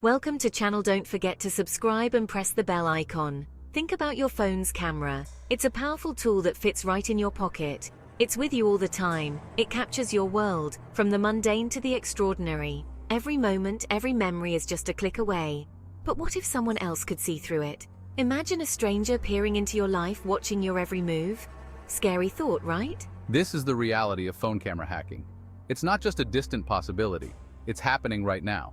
Welcome to channel. Don't forget to subscribe and press the bell icon. Think about your phone's camera. It's a powerful tool that fits right in your pocket. It's with you all the time. It captures your world, from the mundane to the extraordinary. Every moment, every memory is just a click away. But what if someone else could see through it? Imagine a stranger peering into your life, watching your every move. Scary thought, right? This is the reality of phone camera hacking. It's not just a distant possibility. It's happening right now.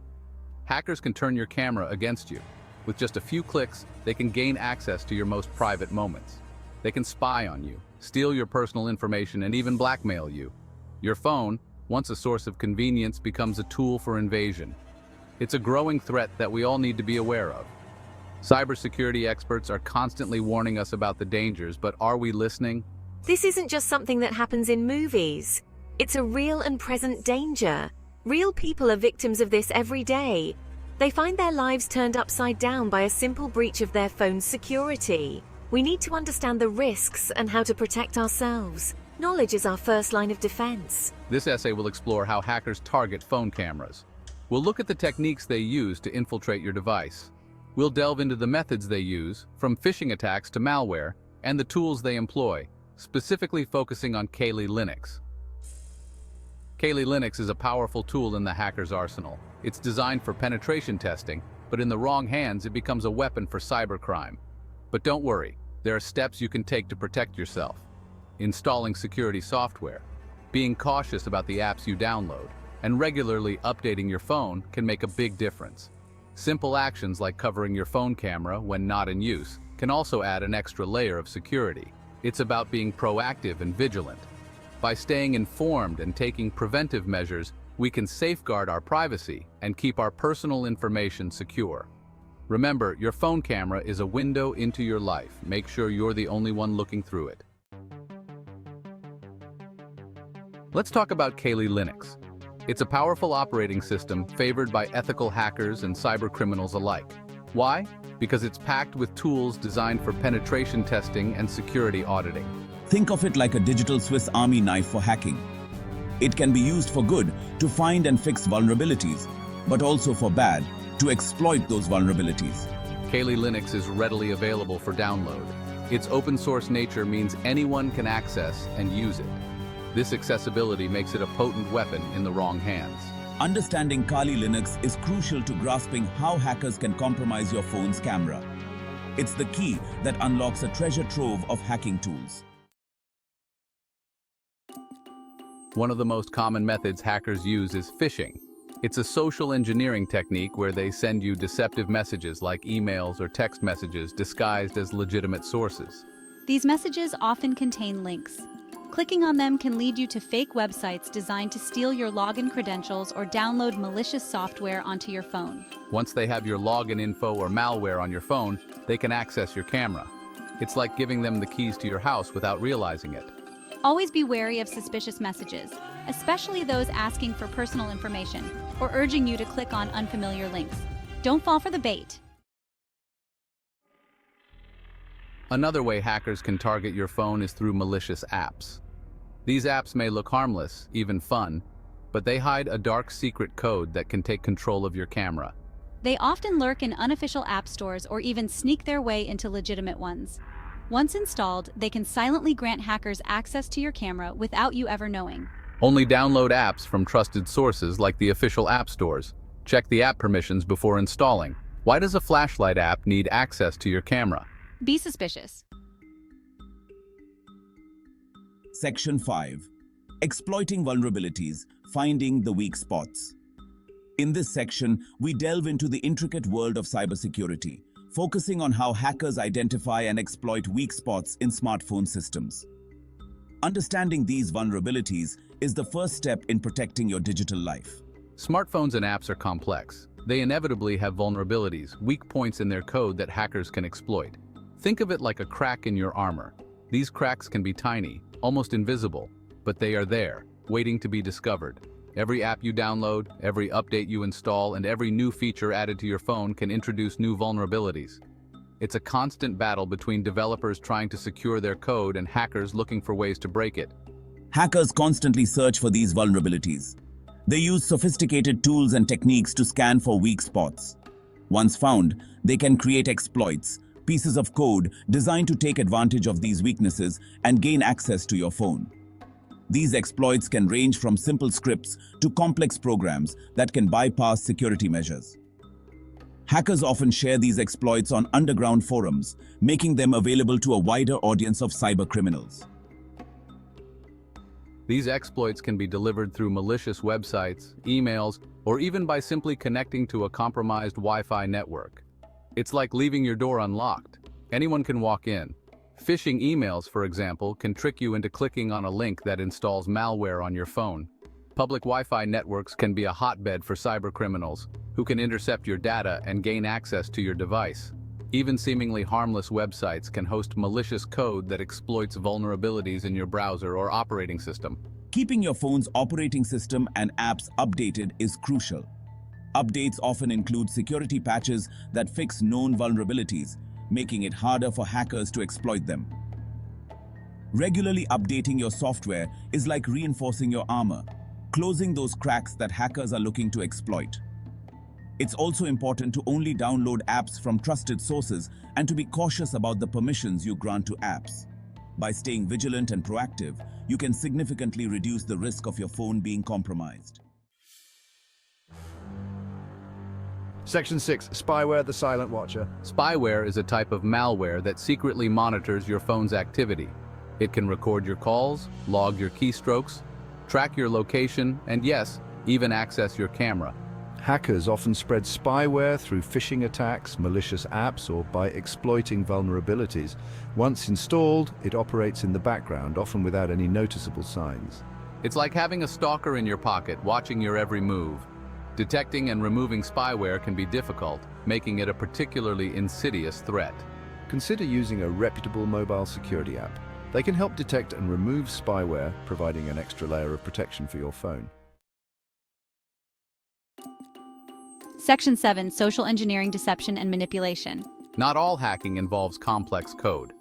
Hackers can turn your camera against you. With just a few clicks, they can gain access to your most private moments. They can spy on you, steal your personal information, and even blackmail you. Your phone, once a source of convenience, becomes a tool for invasion. It's a growing threat that we all need to be aware of. Cybersecurity experts are constantly warning us about the dangers, but are we listening? This isn't just something that happens in movies. It's a real and present danger. Real people are victims of this every day. They find their lives turned upside down by a simple breach of their phone's security. We need to understand the risks and how to protect ourselves. Knowledge is our first line of defense. This essay will explore how hackers target phone cameras. We'll look at the techniques they use to infiltrate your device. We'll delve into the methods they use, from phishing attacks to malware, and the tools they employ, specifically focusing on Kali Linux. Kali Linux is a powerful tool in the hacker's arsenal. It's designed for penetration testing, but in the wrong hands it becomes a weapon for cybercrime. But don't worry, there are steps you can take to protect yourself. Installing security software, being cautious about the apps you download, and regularly updating your phone can make a big difference. Simple actions like covering your phone camera when not in use can also add an extra layer of security. It's about being proactive and vigilant. By staying informed and taking preventive measures, we can safeguard our privacy and keep our personal information secure. Remember, your phone camera is a window into your life. Make sure you're the only one looking through it. Let's talk about Kali Linux. It's a powerful operating system favored by ethical hackers and cybercriminals alike. Why? Because it's packed with tools designed for penetration testing and security auditing. Think of it like a digital Swiss Army knife for hacking. It can be used for good, to find and fix vulnerabilities, but also for bad, to exploit those vulnerabilities. Kali Linux is readily available for download. Its open source nature means anyone can access and use it. This accessibility makes it a potent weapon in the wrong hands. Understanding Kali Linux is crucial to grasping how hackers can compromise your phone's camera. It's the key that unlocks a treasure trove of hacking tools. One of the most common methods hackers use is phishing. It's a social engineering technique where they send you deceptive messages like emails or text messages disguised as legitimate sources. These messages often contain links. Clicking on them can lead you to fake websites designed to steal your login credentials or download malicious software onto your phone. Once they have your login info or malware on your phone, they can access your camera. It's like giving them the keys to your house without realizing it. Always be wary of suspicious messages, especially those asking for personal information or urging you to click on unfamiliar links. Don't fall for the bait. Another way hackers can target your phone is through malicious apps. These apps may look harmless, even fun, but they hide a dark secret code that can take control of your camera. They often lurk in unofficial app stores or even sneak their way into legitimate ones. Once installed, they can silently grant hackers access to your camera without you ever knowing. Only download apps from trusted sources like the official app stores. Check the app permissions before installing. Why does a flashlight app need access to your camera? Be suspicious. Section 5. Exploiting vulnerabilities, finding the weak spots. In this section, we delve into the intricate world of cybersecurity, focusing on how hackers identify and exploit weak spots in smartphone systems. Understanding these vulnerabilities is the first step in protecting your digital life. Smartphones and apps are complex. They inevitably have vulnerabilities, weak points in their code that hackers can exploit. Think of it like a crack in your armor. These cracks can be tiny, almost invisible, but they are there, waiting to be discovered. Every app you download, every update you install, and every new feature added to your phone can introduce new vulnerabilities. It's a constant battle between developers trying to secure their code and hackers looking for ways to break it. Hackers constantly search for these vulnerabilities. They use sophisticated tools and techniques to scan for weak spots. Once found, they can create exploits, pieces of code designed to take advantage of these weaknesses and gain access to your phone. These exploits can range from simple scripts to complex programs that can bypass security measures. Hackers often share these exploits on underground forums, making them available to a wider audience of cybercriminals. These exploits can be delivered through malicious websites, emails, or even by simply connecting to a compromised Wi-Fi network. It's like leaving your door unlocked. Anyone can walk in. Phishing emails, for example, can trick you into clicking on a link that installs malware on your phone. Public Wi-Fi networks can be a hotbed for cybercriminals, who can intercept your data and gain access to your device. Even seemingly harmless websites can host malicious code that exploits vulnerabilities in your browser or operating system. Keeping your phone's operating system and apps updated is crucial. Updates often include security patches that fix known vulnerabilities, making it harder for hackers to exploit them. Regularly updating your software is like reinforcing your armor, closing those cracks that hackers are looking to exploit. It's also important to only download apps from trusted sources and to be cautious about the permissions you grant to apps. By staying vigilant and proactive, you can significantly reduce the risk of your phone being compromised. Section 6. Spyware, the silent watcher. Spyware is a type of malware that secretly monitors your phone's activity. It can record your calls, log your keystrokes, track your location, and yes, even access your camera. Hackers often spread spyware through phishing attacks, malicious apps, or by exploiting vulnerabilities. Once installed, it operates in the background, often without any noticeable signs. It's like having a stalker in your pocket, watching your every move. Detecting and removing spyware can be difficult, making it a particularly insidious threat. Consider using a reputable mobile security app. They can help detect and remove spyware, providing an extra layer of protection for your phone. Section 7. Social engineering, deception, and manipulation. Not all hacking involves complex code.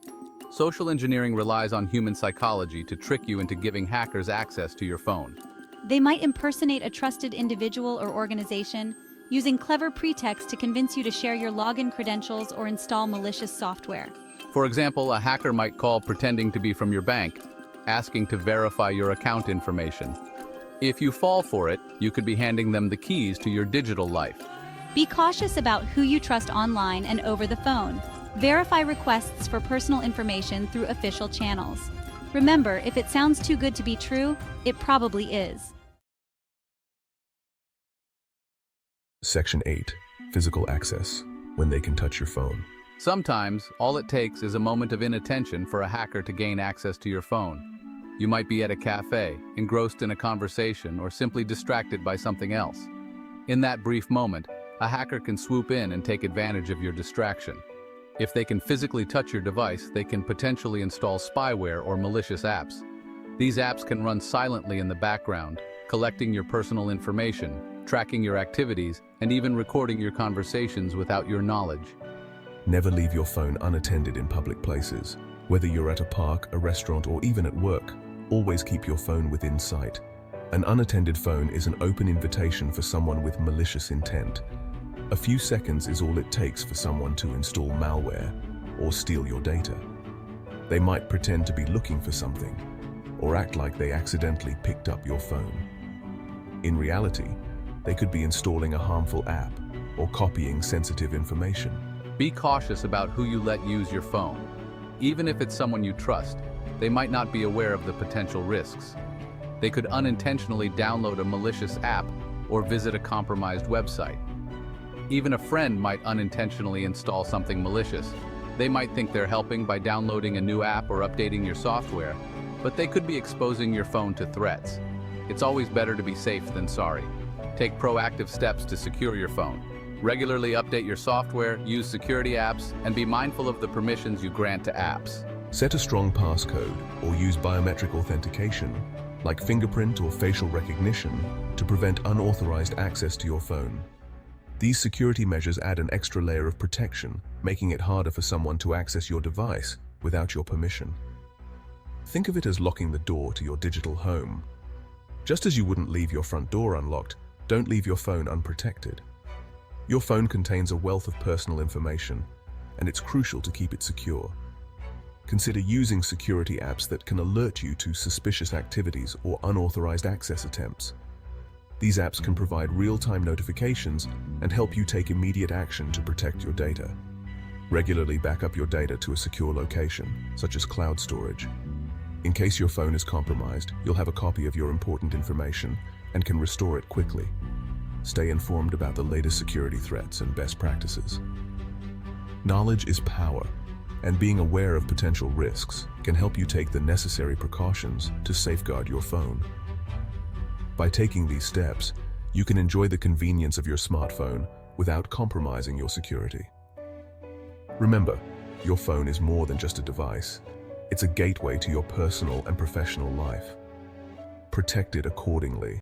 Social engineering relies on human psychology to trick you into giving hackers access to your phone. They might impersonate a trusted individual or organization, using clever pretexts to convince you to share your login credentials or install malicious software. For example, a hacker might call pretending to be from your bank, asking to verify your account information. If you fall for it, you could be handing them the keys to your digital life. Be cautious about who you trust online and over the phone. Verify requests for personal information through official channels. Remember, if it sounds too good to be true, it probably is. Section 8. Physical access, when they can touch your phone. Sometimes, all it takes is a moment of inattention for a hacker to gain access to your phone. You might be at a cafe, engrossed in a conversation, or simply distracted by something else. In that brief moment, a hacker can swoop in and take advantage of your distraction. If they can physically touch your device, they can potentially install spyware or malicious apps. These apps can run silently in the background, collecting your personal information, tracking your activities, and even recording your conversations without your knowledge. Never leave your phone unattended in public places. Whether you're at a park, a restaurant, or even at work, always keep your phone within sight. An unattended phone is an open invitation for someone with malicious intent. A few seconds is all it takes for someone to install malware or steal your data. They might pretend to be looking for something or act like they accidentally picked up your phone. In reality, they could be installing a harmful app or copying sensitive information. Be cautious about who you let use your phone. Even if it's someone you trust, they might not be aware of the potential risks. They could unintentionally download a malicious app or visit a compromised website. Even a friend might unintentionally install something malicious. They might think they're helping by downloading a new app or updating your software, but they could be exposing your phone to threats. It's always better to be safe than sorry. Take proactive steps to secure your phone. Regularly update your software, use security apps, and be mindful of the permissions you grant to apps. Set a strong passcode or use biometric authentication, like fingerprint or facial recognition, to prevent unauthorized access to your phone. These security measures add an extra layer of protection, making it harder for someone to access your device without your permission. Think of it as locking the door to your digital home. Just as you wouldn't leave your front door unlocked, don't leave your phone unprotected. Your phone contains a wealth of personal information, and it's crucial to keep it secure. Consider using security apps that can alert you to suspicious activities or unauthorized access attempts. These apps can provide real-time notifications and help you take immediate action to protect your data. Regularly back up your data to a secure location, such as cloud storage. In case your phone is compromised, you'll have a copy of your important information and can restore it quickly. Stay informed about the latest security threats and best practices. Knowledge is power, and being aware of potential risks can help you take the necessary precautions to safeguard your phone. By taking these steps, you can enjoy the convenience of your smartphone without compromising your security. Remember, your phone is more than just a device. It's a gateway to your personal and professional life. Protect it accordingly.